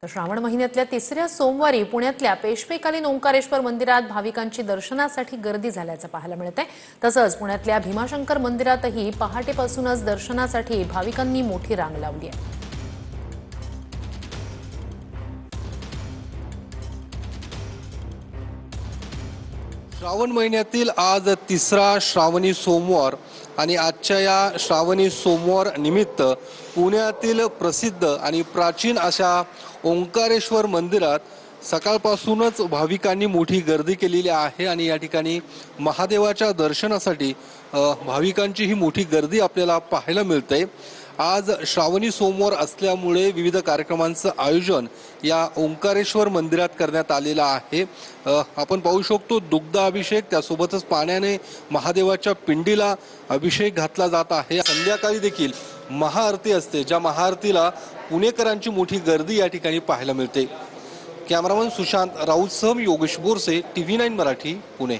तर श्रावण महिन्यातल्या तिसऱ्या सोमवारी पुण्यातल्या पेशवेकालीन ओंकारेश्वर मंदिरात भाविकांची दर्शनासाठी गर्दी झाल्याचं पाहायला मिळतंय। तसंच पुण्यातल्या भीमाशंकर मंदिरातही पहाटेपासूनच दर्शनासाठी भाविकांनी मोठी रांग लावली आहे। श्रावण महिन्यातील आज तिसरा श्रावणी सोमवार आणि आजच्या या श्रावणी सोमवार निमित्त पुण्यातील प्रसिद्ध आणि प्राचीन अशा ओंकारेश्वर मंदिरात सकाळपासूनच भाविकांनी मोठी गर्दी केलेली आहे आणि या ठिकाणी महादेवाच्या दर्शनासाठी भाविकांची ही मोठी गर्दी आपल्याला पाहायला मिळते। आज श्रावणी सोमवार असल्यामुळे विविध कार्यक्रमांचं आयोजन या ओंकारेश्वर मंदिरात करण्यात आलेलं आहे। आपण पाहू शकतो दुग्ध अभिषेक, त्यासोबतच पाण्याने महादेवाच्या पिंडीला अभिषेक घातला जात आहे। संध्याकाळी देखील महाआरती असते, ज्या महाआरतीला पुणेकरांची मोठी गर्दी या ठिकाणी पाहायला मिळते। कॅमेरामन सुशांत राऊतसह योगेश बोरसे, TV9 मराठी, पुणे।